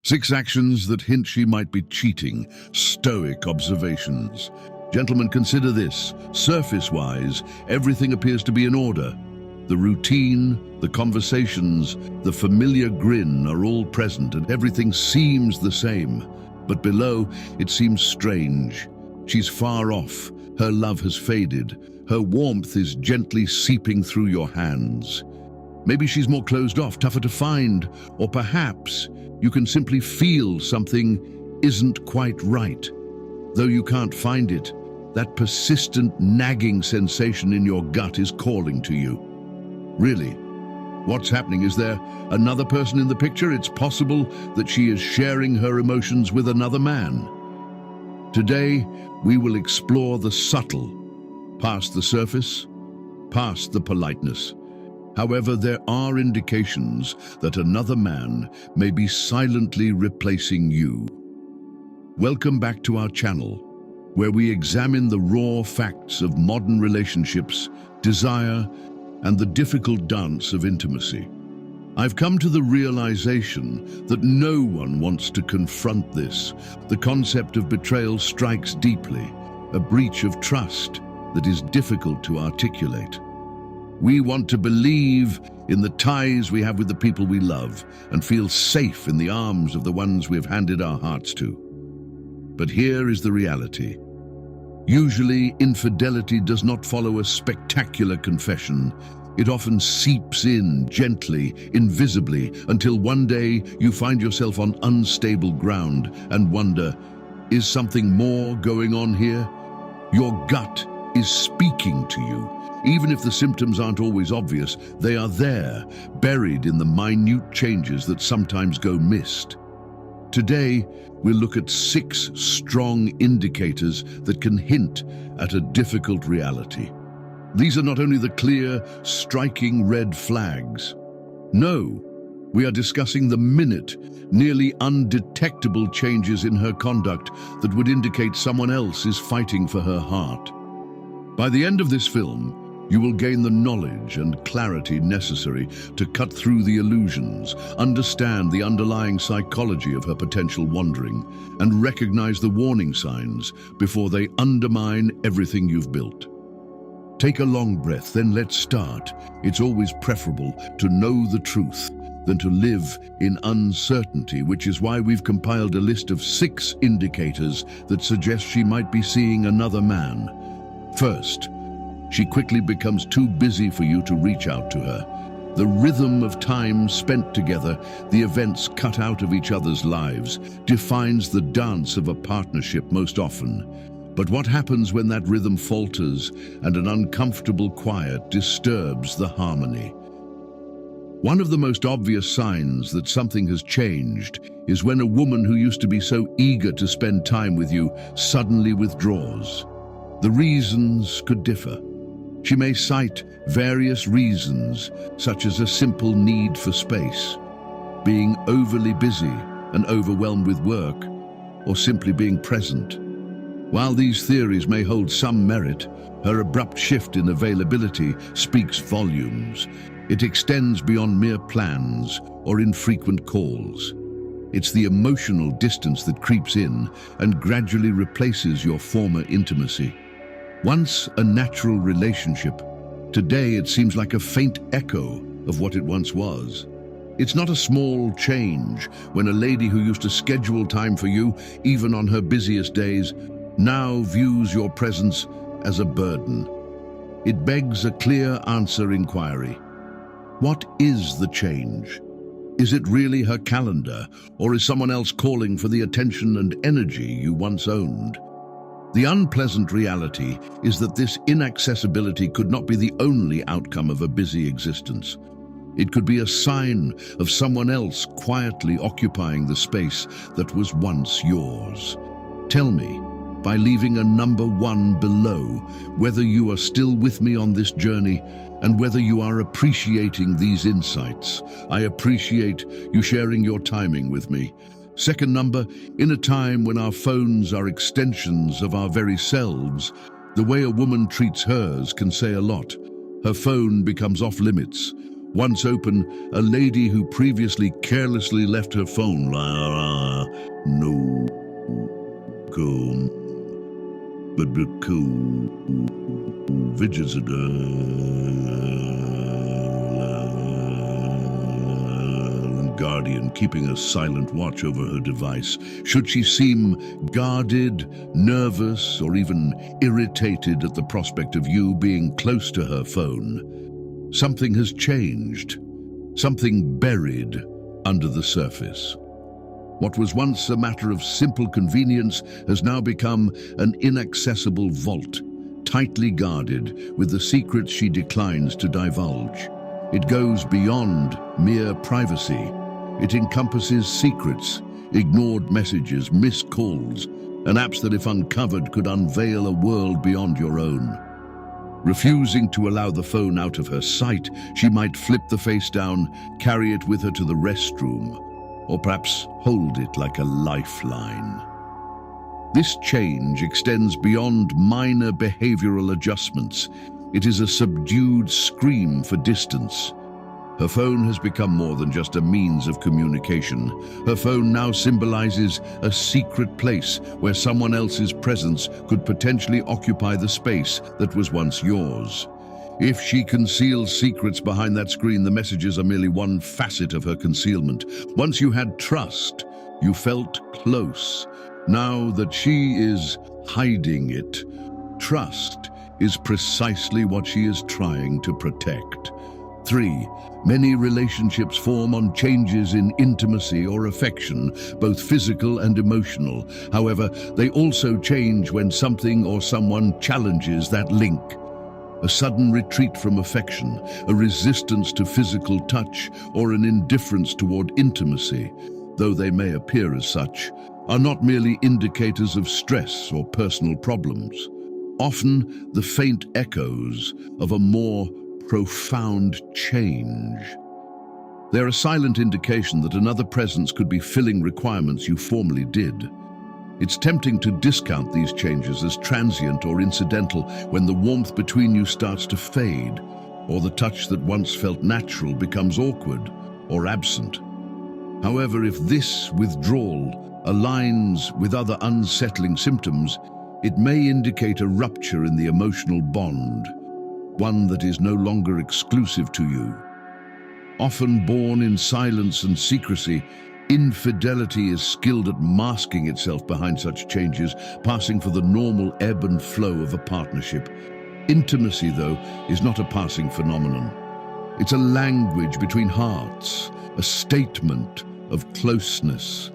6 actions that hint she might be cheating. Stoic observations. Gentlemen, consider this. Surface-wise, everything appears to be in order. The routine, the conversations, the familiar grin are all present and everything seems the same. But below, it seems strange. She's far off. Her love has faded. Her warmth is gently seeping through your hands. Maybe she's more closed off, tougher to find, or perhaps you can simply feel something isn't quite right. Though you can't find it, that persistent nagging sensation in your gut is calling to you. Really, what's happening? Is there another person in the picture? It's possible that she is sharing her emotions with another man. Today, we will explore the subtle, past the surface, past the politeness. However, there are indications that another man may be silently replacing you. Welcome back to our channel, where we examine the raw facts of modern relationships, desire, and the difficult dance of intimacy. I've come to the realization that no one wants to confront this. The concept of betrayal strikes deeply, a breach of trust that is difficult to articulate. We want to believe in the ties we have with the people we love and feel safe in the arms of the ones we've handed our hearts to. But here is the reality. Usually, infidelity does not follow a spectacular confession. It often seeps in gently, invisibly, until one day you find yourself on unstable ground and wonder, is something more going on here? Your gut is speaking to you. Even if the symptoms aren't always obvious, they are there, buried in the minute changes that sometimes go missed. Today, we'll look at 6 strong indicators that can hint at a difficult reality. These are not only the clear, striking red flags. No, we are discussing the minute, nearly undetectable changes in her conduct that would indicate someone else is fighting for her heart. By the end of this film, you will gain the knowledge and clarity necessary to cut through the illusions, understand the underlying psychology of her potential wandering, and recognize the warning signs before they undermine everything you've built. Take a long breath, then let's start. It's always preferable to know the truth than to live in uncertainty, which is why we've compiled a list of 6 indicators that suggest she might be seeing another man. First, she quickly becomes too busy for you to reach out to her. The rhythm of time spent together, the events cut out of each other's lives, defines the dance of a partnership most often. But what happens when that rhythm falters and an uncomfortable quiet disturbs the harmony? One of the most obvious signs that something has changed is when a woman who used to be so eager to spend time with you suddenly withdraws. The reasons could differ. She may cite various reasons, such as a simple need for space, being overly busy and overwhelmed with work, or simply being present. While these theories may hold some merit, her abrupt shift in availability speaks volumes. It extends beyond mere plans or infrequent calls. It's the emotional distance that creeps in and gradually replaces your former intimacy. Once a natural relationship, today it seems like a faint echo of what it once was. It's not a small change when a lady who used to schedule time for you, even on her busiest days, now views your presence as a burden. It begs a clear answer inquiry. What is the change? Is it really her calendar, or is someone else calling for the attention and energy you once owned? The unpleasant reality is that this inaccessibility could not be the only outcome of a busy existence. It could be a sign of someone else quietly occupying the space that was once yours. Tell me, by leaving a number 1 below, whether you are still with me on this journey and whether you are appreciating these insights. I appreciate you sharing your timing with me. Second number, in a time when our phones are extensions of our very selves, the way a woman treats hers can say a lot. Her phone becomes off limits, Once open, a lady who previously carelessly left her phone. No. Come. But guardian keeping a silent watch over her device. Should she seem guarded, nervous, or even irritated at the prospect of you being close to her phone, something has changed, something buried under the surface. What was once a matter of simple convenience has now become an inaccessible vault, tightly guarded with the secrets she declines to divulge. It goes beyond mere privacy. It encompasses secrets, ignored messages, missed calls, and apps that, if uncovered, could unveil a world beyond your own. Refusing to allow the phone out of her sight, she might flip the face down, carry it with her to the restroom, or perhaps hold it like a lifeline. This change extends beyond minor behavioral adjustments. It is a subdued scream for distance. Her phone has become more than just a means of communication. Her phone now symbolizes a secret place where someone else's presence could potentially occupy the space that was once yours. If she conceals secrets behind that screen, the messages are merely one facet of her concealment. Once you had trust, you felt close. Now that she is hiding it, trust is precisely what she is trying to protect. 3. Many relationships form on changes in intimacy or affection, both physical and emotional. However, they also change when something or someone challenges that link. A sudden retreat from affection, a resistance to physical touch, or an indifference toward intimacy, though they may appear as such, are not merely indicators of stress or personal problems. Often the faint echoes of a more profound change. They're a silent indication that another presence could be filling requirements you formerly did. It's tempting to discount these changes as transient or incidental when the warmth between you starts to fade, or the touch that once felt natural becomes awkward or absent. However, if this withdrawal aligns with other unsettling symptoms, it may indicate a rupture in the emotional bond, one that is no longer exclusive to you. Often born in silence and secrecy, infidelity is skilled at masking itself behind such changes, passing for the normal ebb and flow of a partnership. Intimacy, though, is not a passing phenomenon. It's a language between hearts, a statement of closeness.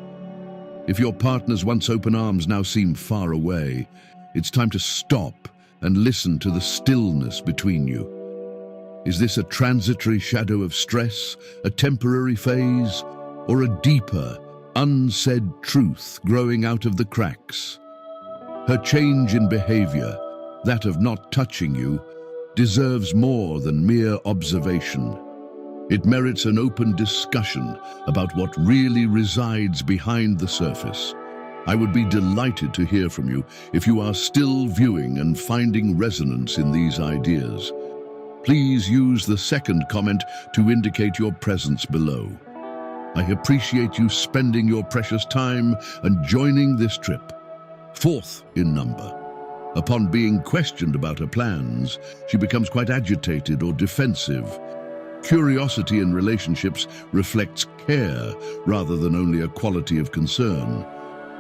If your partner's once open arms now seem far away, it's time to stop and listen to the stillness between you. Is this a transitory shadow of stress, a temporary phase, or a deeper, unsaid truth growing out of the cracks? Her change in behavior, that of not touching you, deserves more than mere observation. It merits an open discussion about what really resides behind the surface. I would be delighted to hear from you if you are still viewing and finding resonance in these ideas. Please use the second comment to indicate your presence below. I appreciate you spending your precious time and joining this trip. 4th in number. Upon being questioned about her plans, she becomes quite agitated or defensive. Curiosity in relationships reflects care rather than only a quality of concern.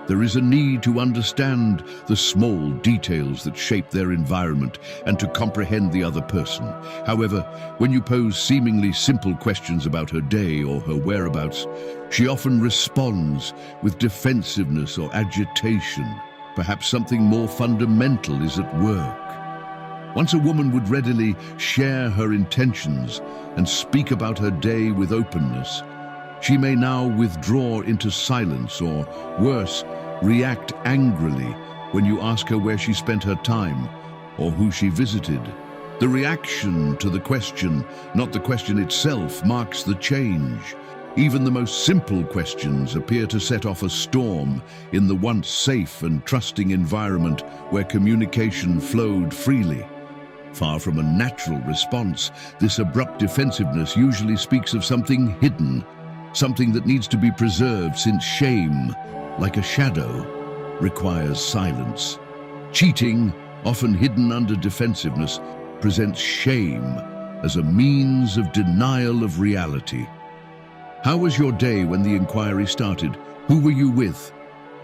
There is a need to understand the small details that shape their environment and to comprehend the other person. However, when you pose seemingly simple questions about her day or her whereabouts, she often responds with defensiveness or agitation. Perhaps something more fundamental is at work. Once a woman would readily share her intentions and speak about her day with openness, she may now withdraw into silence or, worse, react angrily when you ask her where she spent her time or who she visited. The reaction to the question, not the question itself, marks the change. Even the most simple questions appear to set off a storm in the once safe and trusting environment where communication flowed freely. Far from a natural response, this abrupt defensiveness usually speaks of something hidden, something that needs to be preserved, since shame, like a shadow, requires silence. Cheating, often hidden under defensiveness, presents shame as a means of denial of reality. How was your day when the inquiry started? Who were you with?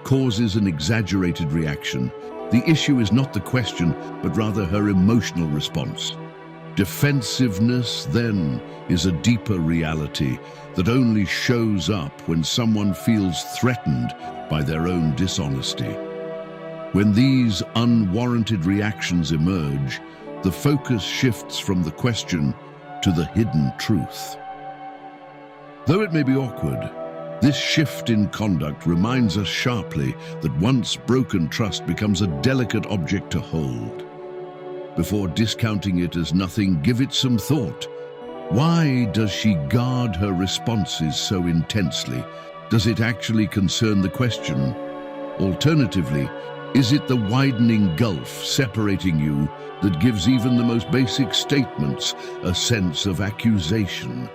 Causes an exaggerated reaction. The issue is not the question, but rather her emotional response. Defensiveness, then, is a deeper reality that only shows up when someone feels threatened by their own dishonesty. When these unwarranted reactions emerge, the focus shifts from the question to the hidden truth. Though it may be awkward, this shift in conduct reminds us sharply that once broken trust becomes a delicate object to hold. Before discounting it as nothing, give it some thought. Why does she guard her responses so intensely? Does it actually concern the question? Alternatively, is it the widening gulf separating you that gives even the most basic statements a sense of accusation?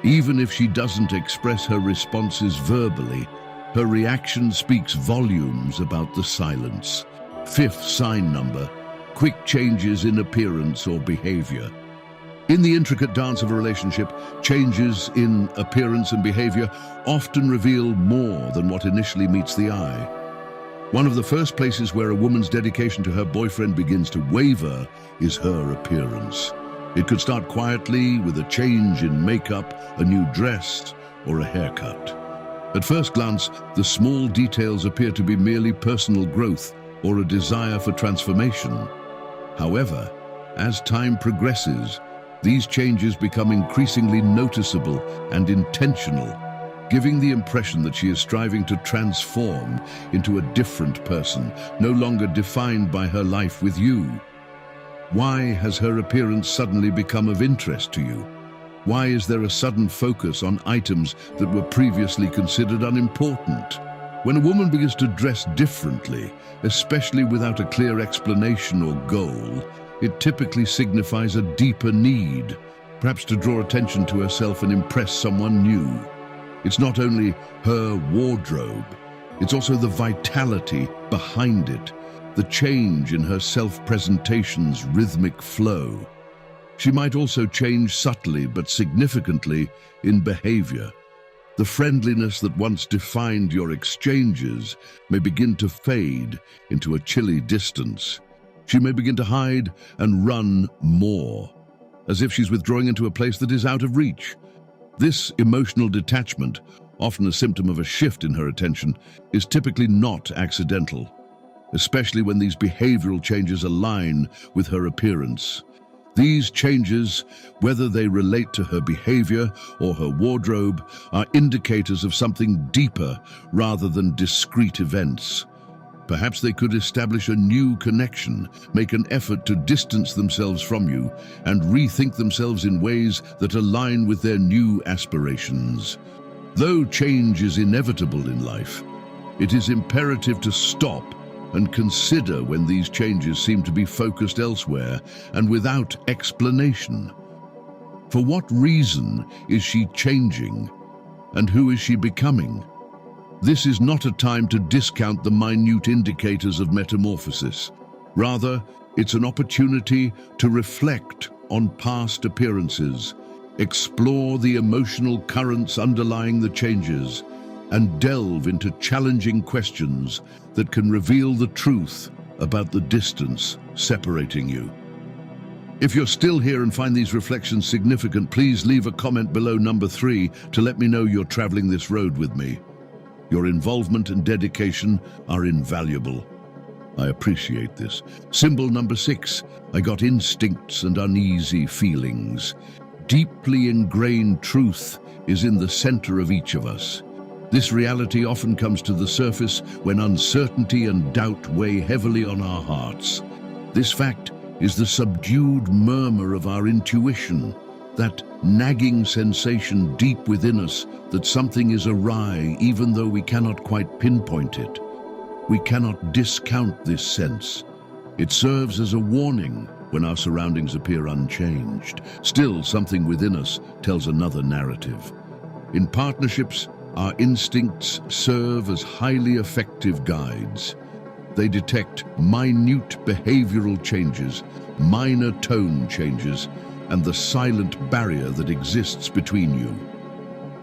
Even if she doesn't express her responses verbally, her reaction speaks volumes about the silence. Fifth sign number: quick changes in appearance or behavior. In the intricate dance of a relationship, changes in appearance and behavior often reveal more than what initially meets the eye. One of the first places where a woman's dedication to her boyfriend begins to waver is her appearance. It could start quietly with a change in makeup, a new dress, or a haircut. At first glance, the small details appear to be merely personal growth or a desire for transformation. However, as time progresses, these changes become increasingly noticeable and intentional, giving the impression that she is striving to transform into a different person, no longer defined by her life with you. Why has her appearance suddenly become of interest to you? Why is there a sudden focus on items that were previously considered unimportant? When a woman begins to dress differently, especially without a clear explanation or goal, it typically signifies a deeper need, perhaps to draw attention to herself and impress someone new. It's not only her wardrobe, it's also the vitality behind it, the change in her self-presentation's rhythmic flow. She might also change subtly but significantly in behavior. The friendliness that once defined your exchanges may begin to fade into a chilly distance. She may begin to hide and run more, as if she's withdrawing into a place that is out of reach. This emotional detachment, often a symptom of a shift in her attention, is typically not accidental, especially when these behavioral changes align with her appearance. These changes, whether they relate to her behavior or her wardrobe, are indicators of something deeper rather than discrete events. Perhaps they could establish a new connection, make an effort to distance themselves from you, and rethink themselves in ways that align with their new aspirations. Though change is inevitable in life, it is imperative to stop and consider when these changes seem to be focused elsewhere and without explanation. For what reason is she changing, and who is she becoming? This is not a time to discount the minute indicators of metamorphosis. Rather, it's an opportunity to reflect on past appearances, explore the emotional currents underlying the changes, and delve into challenging questions that can reveal the truth about the distance separating you. If you're still here and find these reflections significant, please leave a comment below number 3 to let me know you're traveling this road with me. Your involvement and dedication are invaluable. I appreciate this. Symbol number 6, I got instincts and uneasy feelings. Deeply ingrained truth is in the center of each of us. This reality often comes to the surface when uncertainty and doubt weigh heavily on our hearts. This fact is the subdued murmur of our intuition, that nagging sensation deep within us that something is awry even though we cannot quite pinpoint it. We cannot discount this sense. It serves as a warning, when our surroundings appear unchanged. Still, something within us tells another narrative. In partnerships, our instincts serve as highly effective guides. They detect minute behavioral changes, minor tone changes, and the silent barrier that exists between you.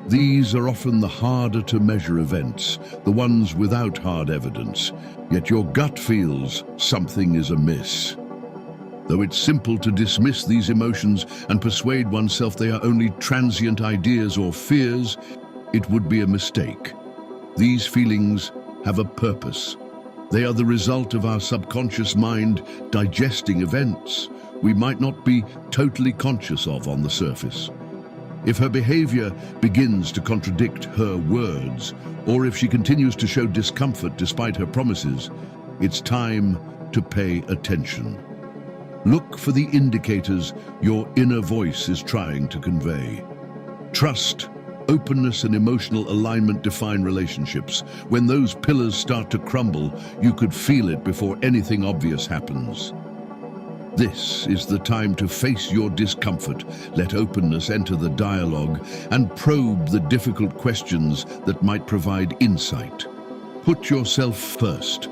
These are often the harder to measure events, the ones without hard evidence, yet your gut feels something is amiss. Though it's simple to dismiss these emotions and persuade oneself they are only transient ideas or fears, it would be a mistake. These feelings have a purpose. They are the result of our subconscious mind digesting events we might not be totally conscious of on the surface. If her behavior begins to contradict her words, or if she continues to show discomfort despite her promises, it's time to pay attention. Look for the indicators your inner voice is trying to convey. Trust, openness, and emotional alignment define relationships. When those pillars start to crumble, you could feel it before anything obvious happens. This is the time to face your discomfort, let openness enter the dialogue, and probe the difficult questions that might provide insight. Put yourself first.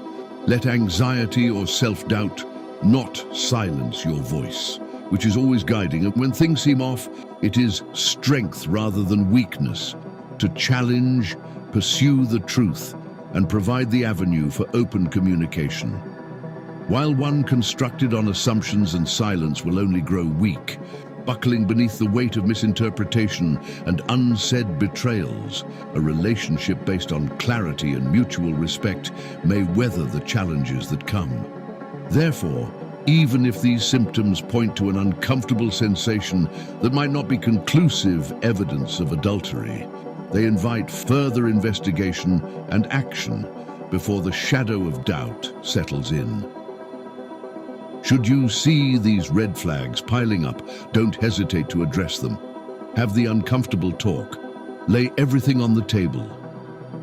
Let anxiety or self-doubt not silence your voice, which is always guiding. And when things seem off, it is strength rather than weakness to challenge, pursue the truth, and provide the avenue for open communication. While one constructed on assumptions and silence will only grow weak, buckling beneath the weight of misinterpretation and unsaid betrayals, a relationship based on clarity and mutual respect may weather the challenges that come. Therefore, even if these symptoms point to an uncomfortable sensation that might not be conclusive evidence of adultery, they invite further investigation and action before the shadow of doubt settles in. Should you see these red flags piling up, don't hesitate to address them. Have the uncomfortable talk. Lay everything on the table.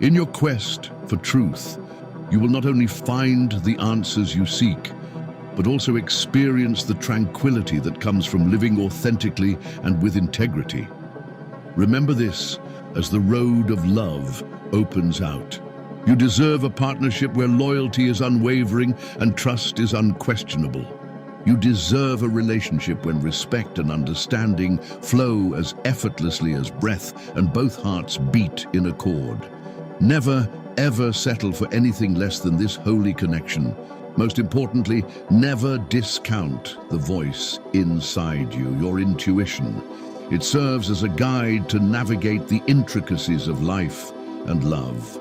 In your quest for truth, you will not only find the answers you seek, but also experience the tranquility that comes from living authentically and with integrity. Remember this as the road of love opens out. You deserve a partnership where loyalty is unwavering and trust is unquestionable. You deserve a relationship when respect and understanding flow as effortlessly as breath and both hearts beat in accord. Never, ever settle for anything less than this holy connection. Most importantly, never discount the voice inside you, your intuition. It serves as a guide to navigate the intricacies of life and love.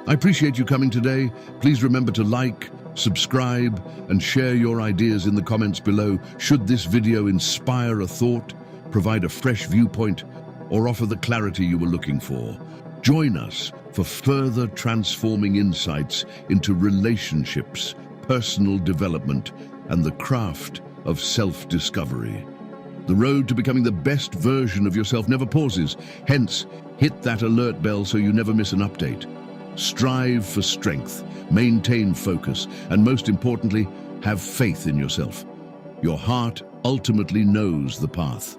I appreciate you coming today. Please remember to like, subscribe, and share your ideas in the comments below. Should this video inspire a thought, provide a fresh viewpoint, or offer the clarity you were looking for? Join us for further transforming insights into relationships, personal development, and the craft of self-discovery. The road to becoming the best version of yourself never pauses. Hence, hit that alert bell so you never miss an update. Strive for strength, maintain focus, and most importantly, have faith in yourself. Your heart ultimately knows the path.